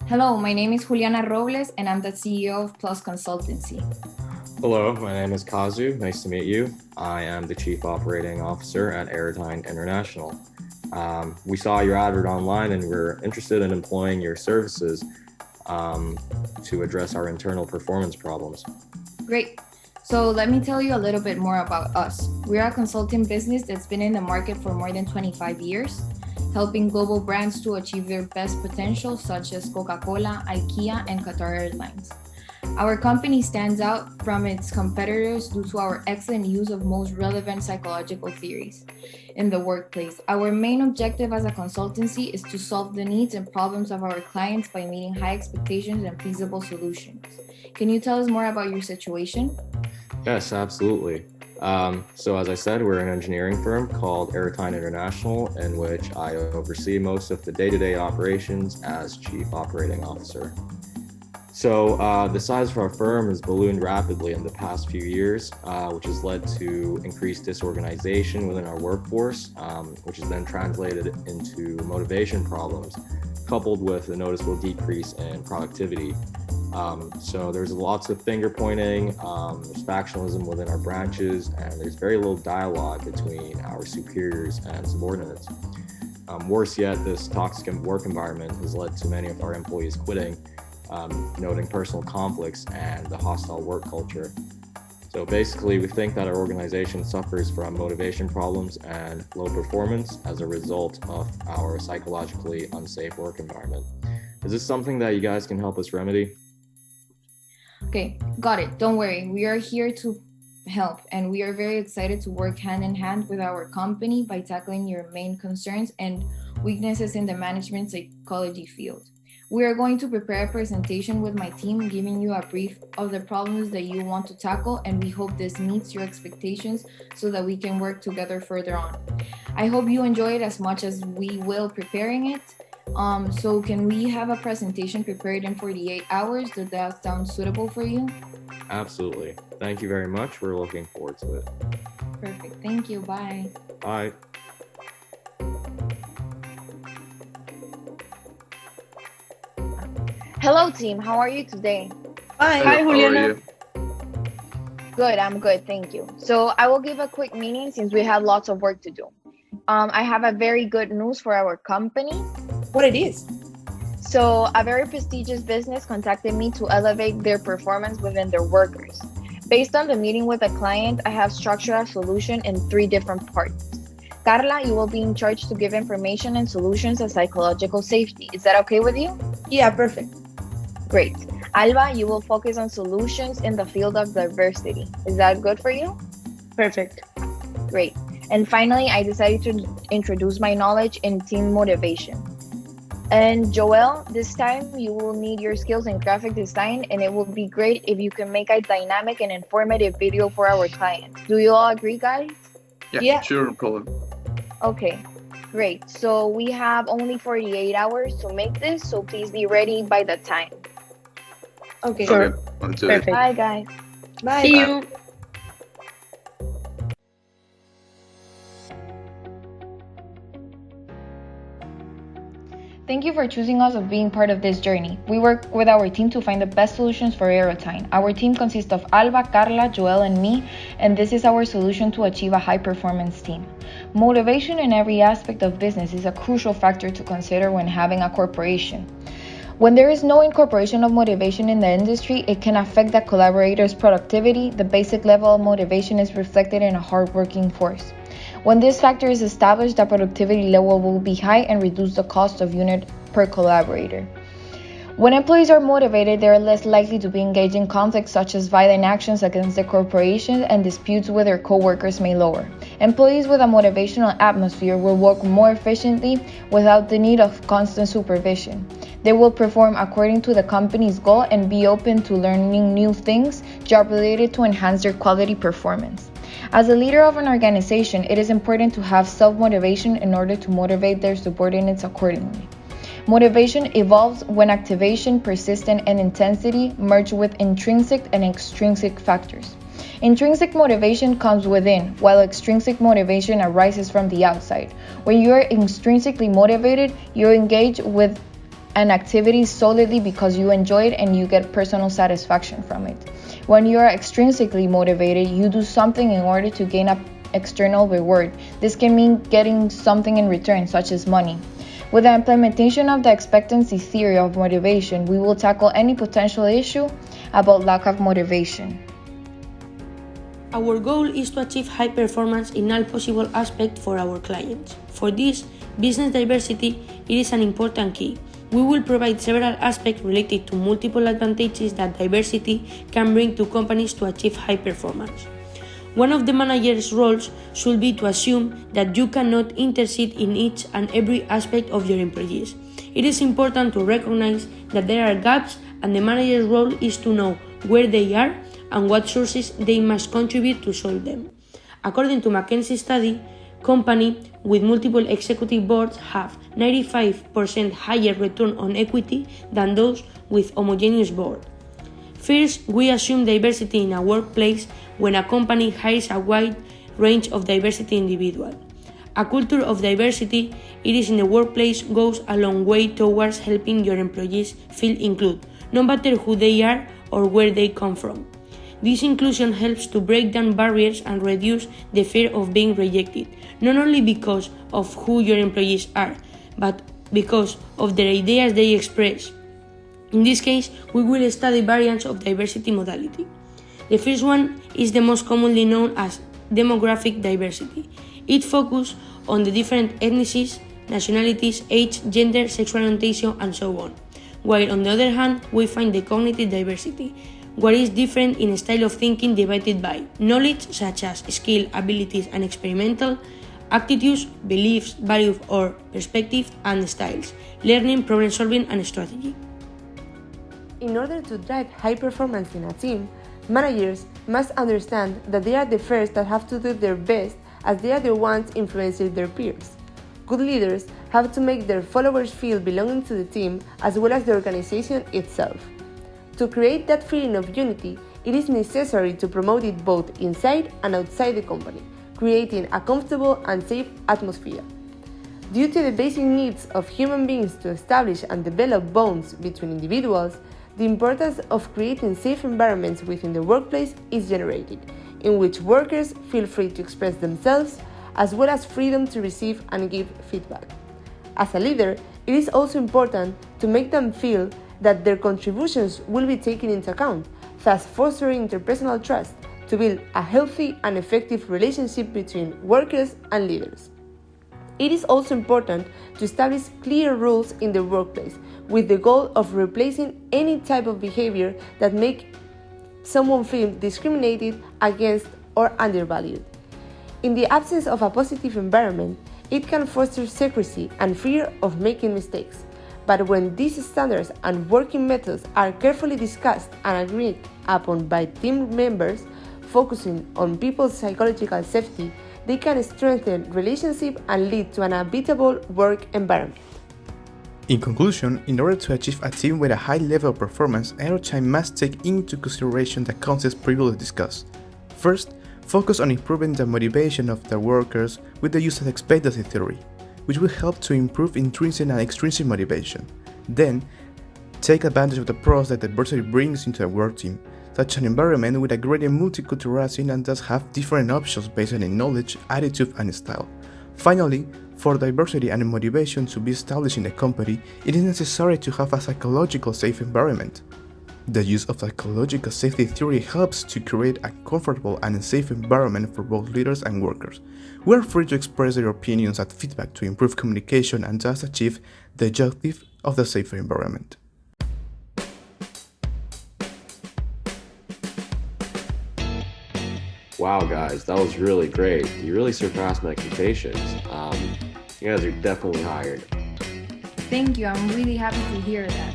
Hello, my name is Juliana Robles and I'm the CEO of Plus Consultancy. Hello, my name is Kazu. Nice to meet you. I am the Chief Operating Officer at Airtime International. We saw your advert online and we're interested in employing your services to address our internal performance problems. Great. So let me tell you a little bit more about us. We're a consulting business that's been in the market for more than 25 years, helping global brands to achieve their best potential, such as Coca-Cola, IKEA, and Qatar Airlines. Our company stands out from its competitors due to our excellent use of most relevant psychological theories in the workplace. Our main objective as a consultancy is to solve the needs and problems of our clients by meeting high expectations and feasible solutions. Can you tell us more about your situation? Yes, absolutely. So as I said, we're an engineering firm called Airtime International, in which I oversee most of the day-to-day operations as Chief Operating Officer. So the size of our firm has ballooned rapidly in the past few years, which has led to increased disorganization within our workforce, which is then translated into motivation problems, coupled with a noticeable decrease in productivity. So there's lots of finger pointing, there's factionalism within our branches, and there's very little dialogue between our superiors and subordinates. Worse yet, this toxic work environment has led to many of our employees quitting, noting personal conflicts and the hostile work culture. So basically, we think that our organization suffers from motivation problems and low performance as a result of our psychologically unsafe work environment. Is this something that you guys can help us remedy? Okay, got it. Don't worry. We are here to help, and we are very excited to work hand in hand with our company by tackling your main concerns and weaknesses in the management psychology field. We are going to prepare a presentation with my team, giving you a brief of the problems that you want to tackle, and we hope this meets your expectations so that we can work together further on. I hope you enjoy it as much as we will preparing it. So can we have a presentation prepared in 48 hours? Does that sound suitable for you? Absolutely. Thank you very much. We're looking forward to it. Perfect. Thank you. Bye. Bye. Hello, team. How are you today? Hi, Hello, how are Juliana. you? Good, I'm good. Thank you. So, I will give a quick meeting since we have lots of work to do. I have a very good news for our company. What it is? So, a very prestigious business contacted me to elevate their performance within their workers. Based on the meeting with the client, I have structured a solution in 3 different parts. Carla, you will be in charge to give information and solutions on psychological safety. Is that okay with you? Yeah, perfect. Great. Alba, you will focus on solutions in the field of diversity. Is that good for you? Perfect. Great. And finally, I decided to introduce my knowledge in team motivation. And Joel, this time you will need your skills in graphic design, and it will be great if you can make a dynamic and informative video for our clients. Do you all agree, guys? Yeah. Sure, no problem. Okay, great. So we have only 48 hours to make this, so please be ready by the time. Okay. Okay, I'll do it. Perfect. Bye, guys. Bye. See you. Thank you for choosing us of being part of this journey. We work with our team to find the best solutions for Aerotime. Our team consists of Alba, Carla, Joel, and me, and this is our solution to achieve a high-performance team. Motivation in every aspect of business is a crucial factor to consider when having a corporation. When there is no incorporation of motivation in the industry, it can affect the collaborator's productivity. The basic level of motivation is reflected in a hard-working force. When this factor is established, the productivity level will be high and reduce the cost of unit per collaborator. When employees are motivated, they are less likely to be engaged in conflicts such as violent actions against the corporation, and disputes with their co-workers may lower. Employees with a motivational atmosphere will work more efficiently without the need of constant supervision. They will perform according to the company's goal and be open to learning new things, job related, to enhance their quality performance. As a leader of an organization, it is important to have self-motivation in order to motivate their subordinates accordingly. Motivation evolves when activation, persistence, and intensity merge with intrinsic and extrinsic factors. Intrinsic motivation comes within, while extrinsic motivation arises from the outside. When you are intrinsically motivated, you engage with an activity solely because you enjoy it and you get personal satisfaction from it. When you are extrinsically motivated, you do something in order to gain an external reward. This can mean getting something in return, such as money. With the implementation of the expectancy theory of motivation, we will tackle any potential issue about lack of motivation. Our goal is to achieve high performance in all possible aspects for our clients. For this, business diversity is an important key. We will provide several aspects related to multiple advantages that diversity can bring to companies to achieve high performance. One of the manager's roles should be to assume that you cannot intercede in each and every aspect of your employees. It is important to recognize that there are gaps, and the manager's role is to know where they are and what sources they must contribute to solve them. According to McKinsey study, companies with multiple executive boards have 95% higher return on equity than those with homogeneous board. First, we assume diversity in a workplace when a company hires a wide range of diversity individuals. A culture of diversity in the workplace goes a long way towards helping your employees feel included, no matter who they are or where they come from. This inclusion helps to break down barriers and reduce the fear of being rejected, not only because of who your employees are, but because of the ideas they express. In this case, we will study variants of diversity modality. The first one is the most commonly known as demographic diversity. It focuses on the different ethnicities, nationalities, age, gender, sexual orientation, and so on. While on the other hand, we find the cognitive diversity, what is different in style of thinking divided by knowledge such as skill, abilities, and experimental, attitudes, beliefs, values or perspective, and styles, learning, problem solving, and strategy. In order to drive high performance in a team, managers must understand that they are the first that have to do their best, as they are the ones influencing their peers. Good leaders have to make their followers feel belonging to the team as well as the organization itself. To create that feeling of unity, it is necessary to promote it both inside and outside the company, creating a comfortable and safe atmosphere. Due to the basic needs of human beings to establish and develop bonds between individuals, the importance of creating safe environments within the workplace is generated, in which workers feel free to express themselves, as well as freedom to receive and give feedback. As a leader, it is also important to make them feel that their contributions will be taken into account, thus fostering interpersonal trust to build a healthy and effective relationship between workers and leaders. It is also important to establish clear rules in the workplace with the goal of replacing any type of behavior that make someone feel discriminated against or undervalued. In the absence of a positive environment, it can foster secrecy and fear of making mistakes. But when these standards and working methods are carefully discussed and agreed upon by team members, focusing on people's psychological safety, they can strengthen relationships and lead to an habitable work environment. In conclusion, in order to achieve a team with a high level of performance, Aerotyne must take into consideration the concepts previously discussed. First, focus on improving the motivation of the workers with the use of expectancy theory, which will help to improve intrinsic and extrinsic motivation. Then, take advantage of the pros that diversity brings into a work team, such an environment with a greater multiculturalism and thus have different options based on knowledge, attitude, and style. Finally, for diversity and motivation to be established in the company, it is necessary to have a psychological safe environment. The use of psychological safety theory helps to create a comfortable and safe environment for both leaders and workers. We are free to express their opinions and feedback to improve communication and thus achieve the objective of the safer environment. Wow, guys, that was really great. You really surpassed my expectations. You guys are definitely hired. Thank you, I'm really happy to hear that.